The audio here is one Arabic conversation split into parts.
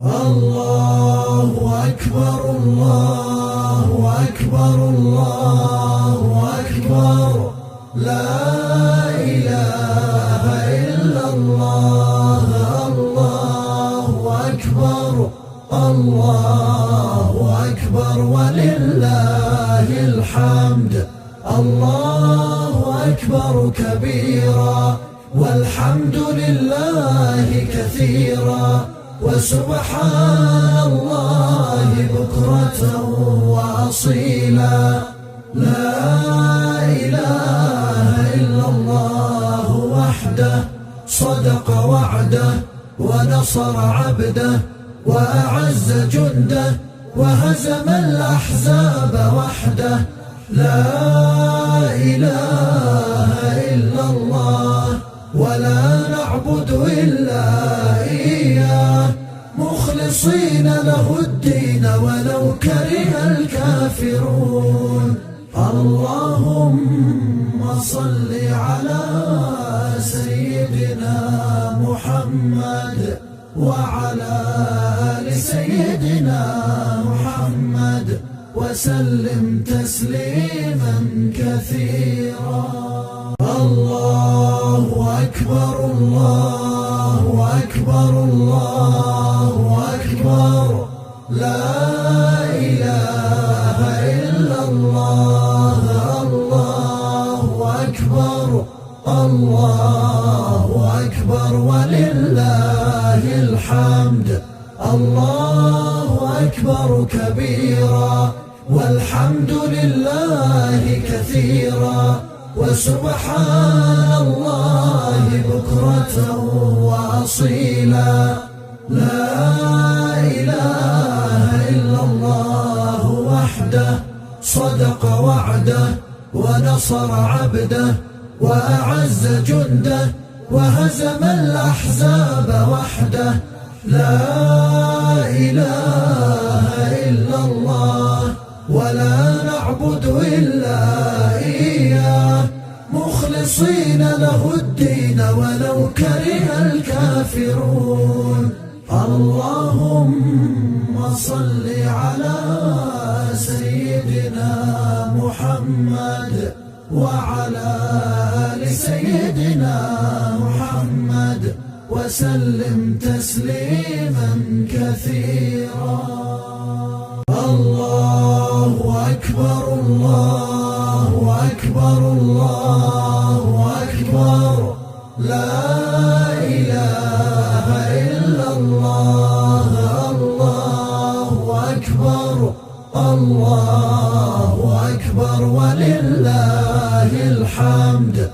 الله أكبر الله أكبر الله أكبر لا إله إلا الله الله أكبر الله أكبر ولله الحمد الله أكبر كبيرا والحمد لله كثيرا وسبحان الله بكرة وأصيلا لا إله إلا الله وحده صدق وعده ونصر عبده وأعز جنده وهزم الأحزاب وحده لا إله إلا الله ولا نعبد إلا إياه مخلصين له الدين ولو كره الكافرون اللهم صل على سيدنا محمد وعلى آل سيدنا محمد وسلم تسليما كثيرا الله أكبر الله أكبر الله أكبر لا إله إلا الله الله أكبر الله أكبر ولله الحمد الله أكبر كبيرا والحمد لله كثيرا وسبحان الله بكرة وأصيلا لا إله إلا الله وحده صدق وعده ونصر عبده وأعز جنده وهزم الأحزاب وحده لا إله إلا الله ولا نعبد إلا إياه مخلصين له الدين ولو كره الكافرون اللهم صل على سيدنا محمد وعلى آل سيدنا محمد وسلم تسليما كثيرا الله أكبر الله أكبر الله أكبر لا إله إلا الله الله أكبر الله أكبر ولله الحمد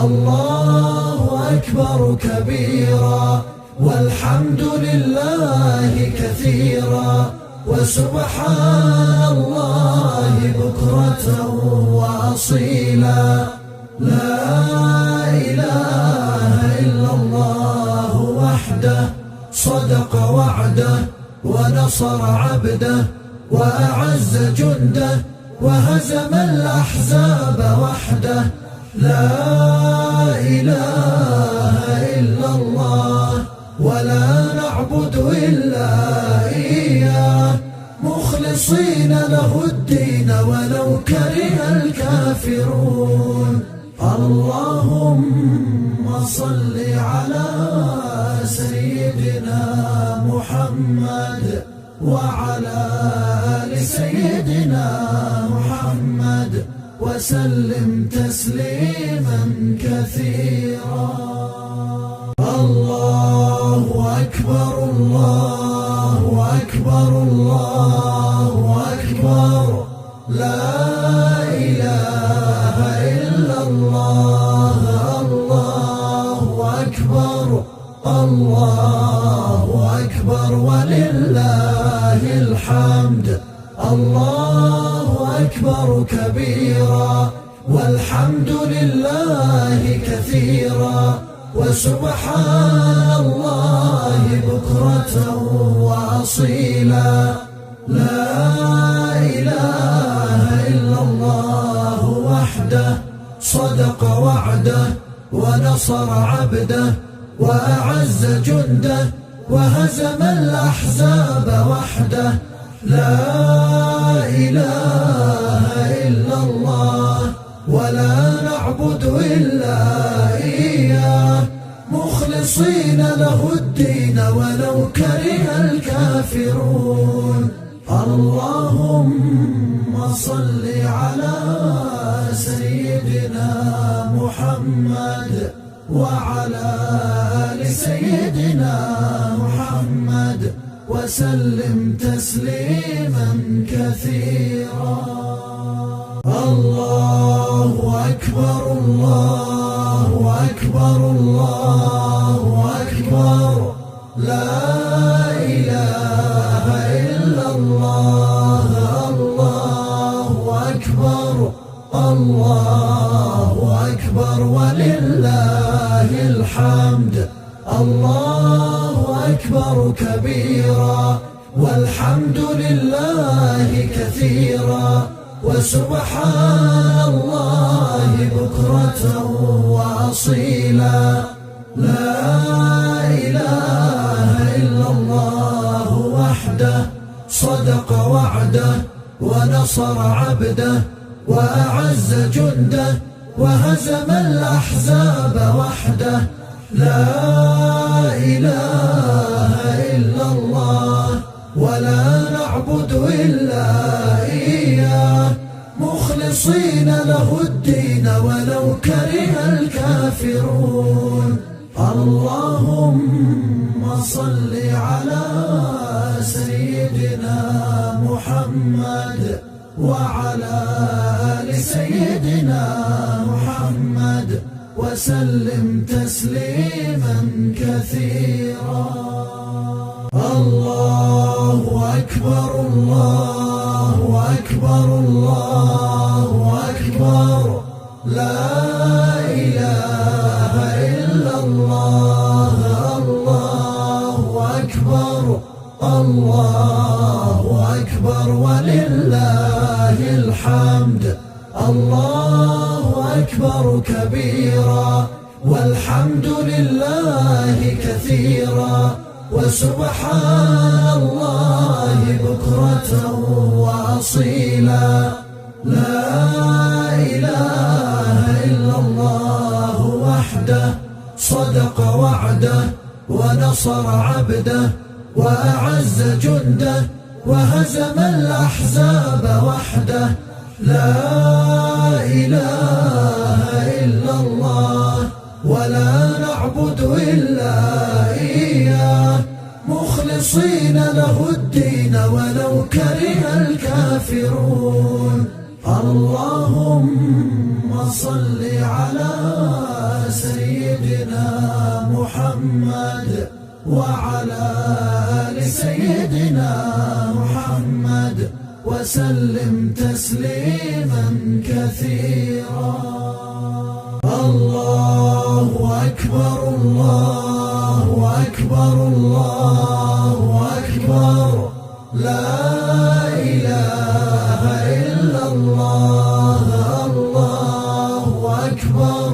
الله أكبر كبيرا والحمد لله كثيرا وسبحان الله بكرة وأصيلا لا إله إلا الله وحده صدق وعده ونصر عبده وأعز جنده وهزم الأحزاب وحده لا إله إلا الله ولا نعبد إلا إياه مخلصين له الدين ولو كره الكافرون اللهم صل على سيدنا محمد وعلى آل سيدنا محمد وسلم تسليما كثيرا الله أكبر الله أكبر الله أكبر لا إله إلا الله الله أكبر الله أكبر ولله الحمد الله أكبر كبيرا والحمد لله كثيرا وسبحان الله بكرة وأصيلا لا إله إلا الله وحده صدق وعده ونصر عبده وأعز جنده وهزم الأحزاب وحده. لا إله إلا الله ولا نعبد إلا إياه، مخلصين له الدين ولو كره الكافرون. اللهم صل على سيدنا محمد وعلى آل سيدنا محمد وسلم تسليما كثيرا. الله أكبر الله أكبر الله أكبر، لا إله إلا الله. الله أكبر الله أكبر ولله الحمد. الله أكبر كبيرا والحمد لله كثيرا، وسبحان الله بكرة وأصيلا. لا إله إلا الله وحده صدق وعده ونصر عبده وأعز جنده وهزم الأحزاب وحده. لا إله إلا الله ولا نعبد إلا إياه، مخلصين له الدين ولو كره الكافرون. اللهم صل على سيدنا محمد وعلى آل سيدنا محمد وسلم تسليما كثيرا. الله أكبر الله أكبر الله أكبر، لا إله إلا الله. الله أكبر الله أكبر ولله الحمد. الله أكبر كبيرا والحمد لله كثيرا، وسبحان الله بكرة وأصيلا. لا إله إلا الله وحده صدق وعده ونصر عبده وأعز جنده وهزم الأحزاب وحده. لا إله إلا الله ولا نعبد إلا إياه، مخلصين له الدين ولو كره الكافرون. اللهم صل على سيدنا محمد وعلى آل سيدنا محمد وسلم تسليما كثيرا. الله أكبر الله أكبر الله أكبر، لا إله إلا الله. الله أكبر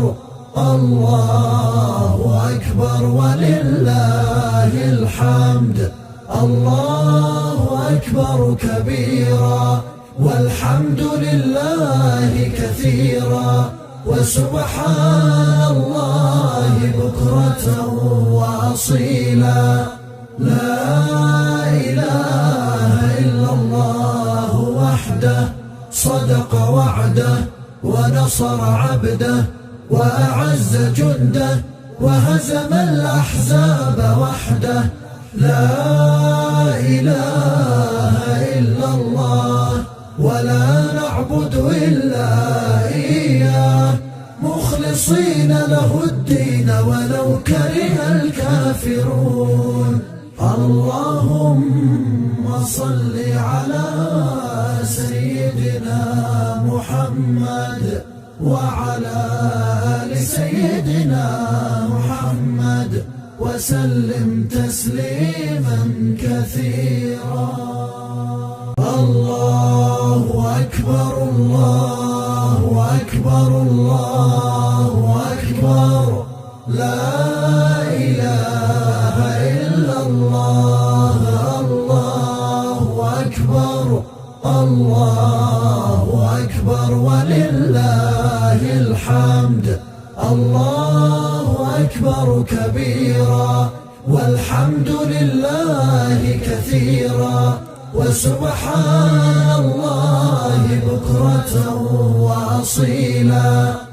الله أكبر ولله الحمد. الله أكبر كبيرا والحمد لله كثيرا، وسبحان الله بكرة وأصيلا. لا إله إلا الله وحده صدق وعده ونصر عبده وأعز جنده وهزم الأحزاب وحده. لا إله إلا الله ولا نعبد إلا إياه، مخلصين له الدين ولو كره الكافرون. اللهم صل على سيدنا محمد وعلى آل سيدنا محمد وسلم تسليما كثيرا. الله أكبر الله أكبر الله أكبر، لا إله إلا الله. الله أكبر ولله الحمد. الله أكبر كبيرا والحمد لله كثيرا وسبحان الله بكرة وأصيلا.